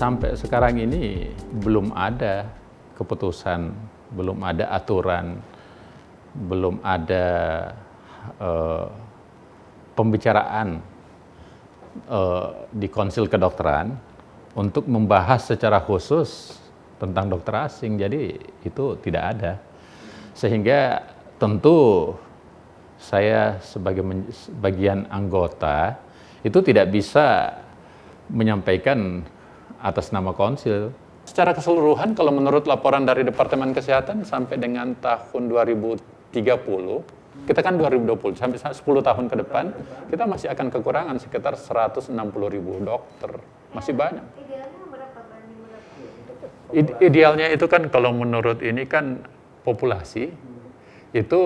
sampai sekarang ini belum ada keputusan, belum ada aturan, belum ada pembicaraan di Konsil Kedokteran untuk membahas secara khusus tentang dokter asing. Jadi itu tidak ada. Sehingga tentu saya sebagai bagian anggota itu tidak bisa menyampaikan atas nama konsil. Secara keseluruhan kalau menurut laporan dari Departemen Kesehatan sampai dengan tahun 2030, kita kan 2020, sampai 10 tahun ke depan, kita masih akan kekurangan sekitar 160.000 dokter. Masih banyak. Idealnya berapa banding berapa? Idealnya itu kan kalau menurut ini kan populasi, itu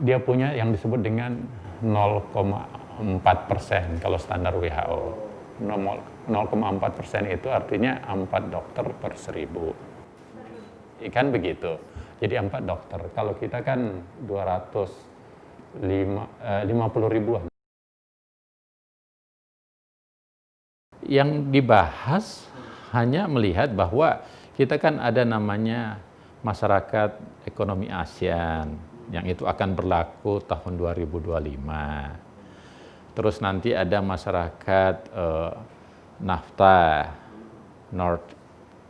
dia punya yang disebut dengan 0,4% kalau standar WHO. 0,4% itu artinya 4 dokter per 1.000. Kan begitu. Jadi 4 dokter. Kalau kita kan 250 ribuan. Yang dibahas hanya melihat bahwa kita kan ada namanya masyarakat ekonomi ASEAN, yang itu akan berlaku tahun 2025. Terus nanti ada masyarakat NAFTA, North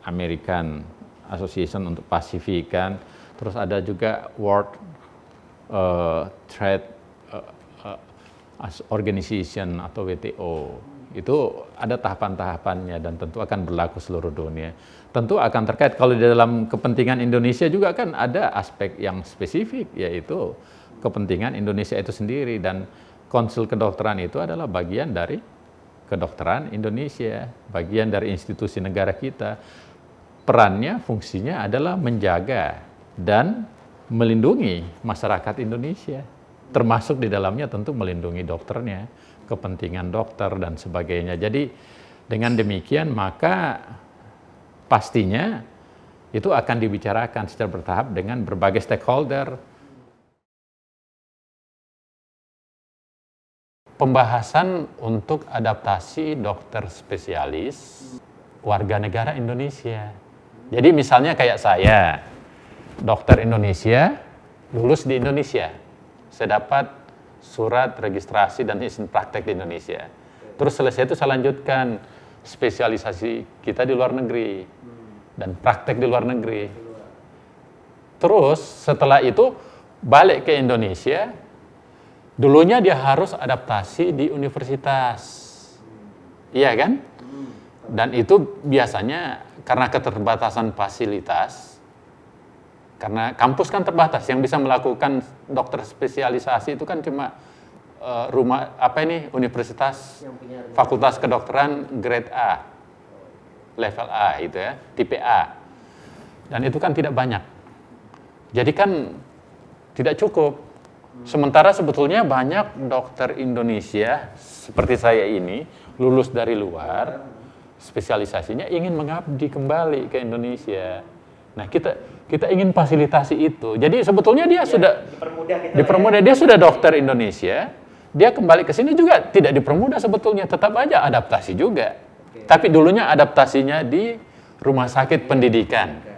American Association untuk Pasifikan. Terus ada juga World Trade Organization atau WTO. Itu ada tahapan-tahapannya dan tentu akan berlaku seluruh dunia. Tentu akan terkait, kalau di dalam kepentingan Indonesia juga kan ada aspek yang spesifik, yaitu kepentingan Indonesia itu sendiri, dan Konsil Kedokteran itu adalah bagian dari kedokteran Indonesia, bagian dari institusi negara kita. Perannya, fungsinya adalah menjaga dan melindungi masyarakat Indonesia, termasuk di dalamnya tentu melindungi dokternya, kepentingan dokter dan sebagainya. Jadi dengan demikian maka pastinya itu akan dibicarakan secara bertahap dengan berbagai stakeholder. Pembahasan untuk adaptasi dokter spesialis warga negara Indonesia. Jadi misalnya kayak saya, dokter Indonesia, lulus di Indonesia. Saya dapat surat registrasi dan izin praktek di Indonesia. Terus selesai itu saya lanjutkan spesialisasi kita di luar negeri dan praktek di luar negeri. Terus setelah itu balik ke Indonesia, dulunya dia harus adaptasi di universitas. Iya kan? Dan itu biasanya karena keterbatasan fasilitas, karena kampus kan terbatas, yang bisa melakukan dokter spesialisasi itu kan cuma universitas fakultas kedokteran grade A, level A itu ya, tipe A. Dan itu kan tidak banyak. Jadi kan tidak cukup. Sementara sebetulnya banyak dokter Indonesia seperti saya ini lulus dari luar, spesialisasinya ingin mengabdi kembali ke Indonesia. Nah, kita ingin fasilitasi itu. Jadi sebetulnya dia sudah dipermudah, dia sudah dokter Indonesia, dia kembali ke sini juga tidak dipermudah sebetulnya, tetap aja adaptasi juga. Tapi dulunya adaptasinya di rumah sakit pendidikan.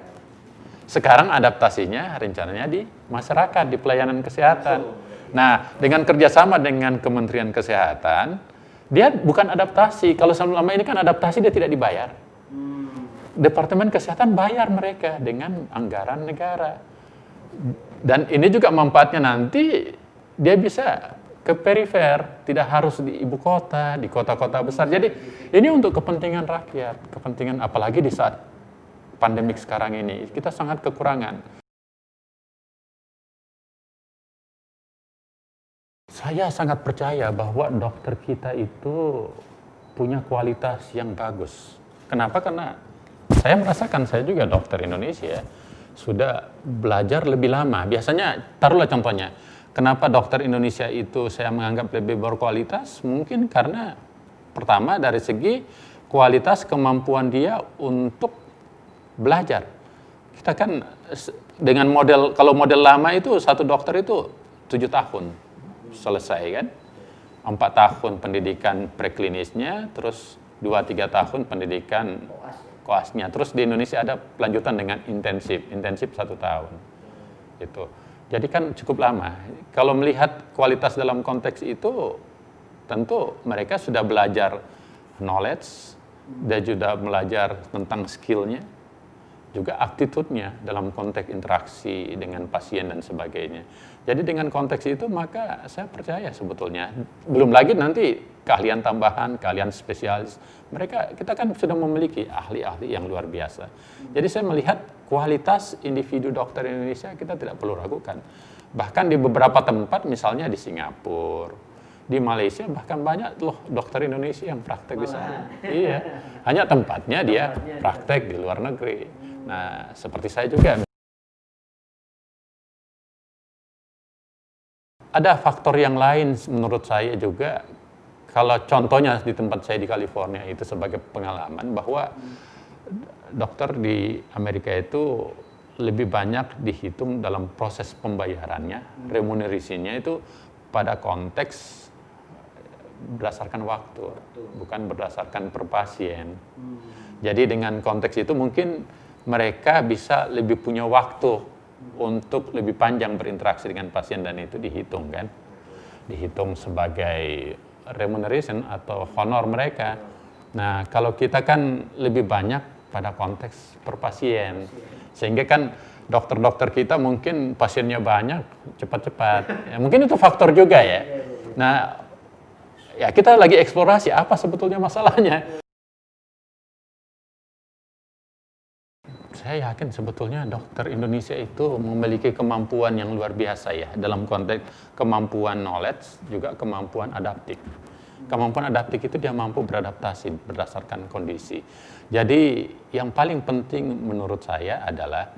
Sekarang adaptasinya rencananya di masyarakat, di pelayanan kesehatan. Nah, dengan kerjasama dengan Kementerian Kesehatan, dia bukan adaptasi. Kalau selama ini kan adaptasi dia tidak dibayar. Departemen Kesehatan bayar mereka dengan anggaran negara. Dan ini juga manfaatnya nanti dia bisa ke perifer, tidak harus di ibu kota, di kota-kota besar. Jadi ini untuk kepentingan rakyat, kepentingan apalagi di saat pandemik sekarang ini, kita sangat kekurangan. Saya sangat percaya bahwa dokter kita itu punya kualitas yang bagus. Kenapa? Karena saya merasakan, saya juga dokter Indonesia, sudah belajar lebih lama. Biasanya, taruhlah contohnya, kenapa dokter Indonesia itu saya menganggap lebih berkualitas? Mungkin karena pertama dari segi kualitas kemampuan dia untuk belajar. Kita kan dengan model, kalau model lama itu satu dokter itu 7 tahun selesai kan, 4 tahun pendidikan preklinisnya, terus 2-3 tahun pendidikan Koas ya. koasnya. Terus di Indonesia ada lanjutan dengan intensif 1 tahun. Itu. Jadi kan cukup lama. Kalau melihat kualitas dalam konteks itu, tentu mereka sudah belajar knowledge, dan juga belajar tentang skillnya, juga attitude-nya dalam konteks interaksi dengan pasien dan sebagainya. Jadi dengan konteks itu maka saya percaya sebetulnya. Belum lagi nanti keahlian tambahan, keahlian spesialis. Kita kan sudah memiliki ahli-ahli yang luar biasa. Jadi saya melihat kualitas individu dokter Indonesia kita tidak perlu ragukan. Bahkan di beberapa tempat, misalnya di Singapura, di Malaysia, bahkan banyak loh dokter Indonesia yang praktek di sana. Iya, hanya tempatnya dia praktek di luar negeri. Nah, seperti saya juga. Ada faktor yang lain menurut saya juga, kalau contohnya di tempat saya di California itu sebagai pengalaman, bahwa dokter di Amerika itu lebih banyak dihitung dalam proses pembayarannya, remunerasinya itu pada konteks berdasarkan waktu, bukan berdasarkan per pasien. Jadi dengan konteks itu mungkin mereka bisa lebih punya waktu untuk lebih panjang berinteraksi dengan pasien, dan itu dihitung kan, dihitung sebagai remuneration atau honor mereka. Nah, kalau kita kan lebih banyak pada konteks per pasien, sehingga kan dokter-dokter kita mungkin pasiennya banyak, cepat-cepat. Ya, mungkin itu faktor juga ya. Nah, ya kita lagi eksplorasi apa sebetulnya masalahnya. Saya yakin sebetulnya dokter Indonesia itu memiliki kemampuan yang luar biasa ya, dalam konteks kemampuan knowledge, juga kemampuan adaptif. Kemampuan adaptif itu dia mampu beradaptasi berdasarkan kondisi. Jadi yang paling penting menurut saya adalah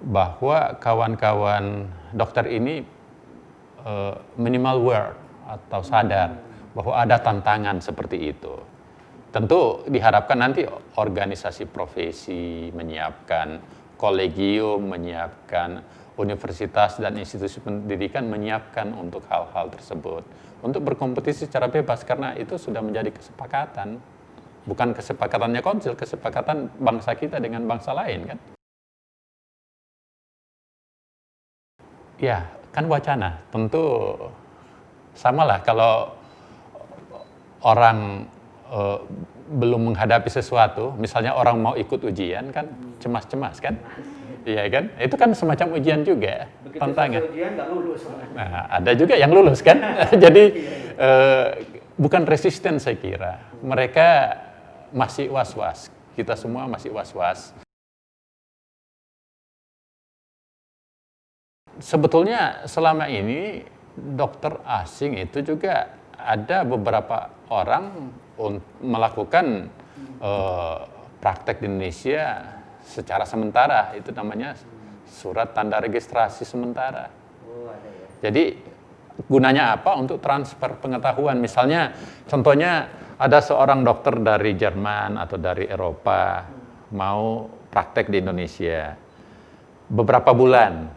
bahwa kawan-kawan dokter ini minimal aware atau sadar bahwa ada tantangan seperti itu. Tentu diharapkan nanti organisasi profesi menyiapkan, kolegium menyiapkan, universitas dan institusi pendidikan menyiapkan untuk hal-hal tersebut. Untuk berkompetisi secara bebas, karena itu sudah menjadi kesepakatan. Bukan kesepakatannya konsil, kesepakatan bangsa kita dengan bangsa lain kan. Ya, kan wacana. Tentu samalah kalau orang belum menghadapi sesuatu, misalnya orang mau ikut ujian kan cemas-cemas kan, iya kan? Itu kan semacam ujian juga, Begitu tantangan. ujian nggak lulus. Nah, ada juga yang lulus kan, jadi bukan resisten saya kira, mereka masih was-was, kita semua masih was-was. Sebetulnya selama ini dokter asing itu juga ada beberapa orang melakukan praktek di Indonesia secara sementara, itu namanya surat tanda registrasi sementara. Oh, ada ya. Jadi gunanya apa? Untuk transfer pengetahuan. Misalnya contohnya ada seorang dokter dari Jerman atau dari Eropa mau praktek di Indonesia beberapa bulan,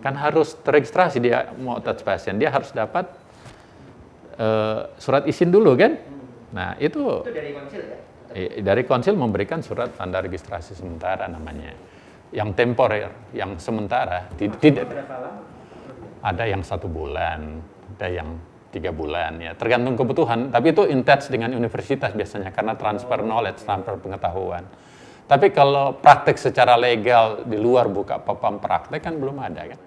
kan harus terregistrasi, dia mau touch pasien, dia harus dapat surat izin dulu kan. Nah itu dari konsil ya? Dari konsil memberikan surat tanda registrasi sementara namanya, yang temporer, yang sementara. Tidak Berapa lama? ada yang 1 bulan, ada yang 3 bulan ya, tergantung kebutuhan. Tapi itu intens dengan universitas biasanya karena transfer knowledge, transfer pengetahuan. Tapi kalau praktek secara legal di luar buka papan praktek kan belum ada kan.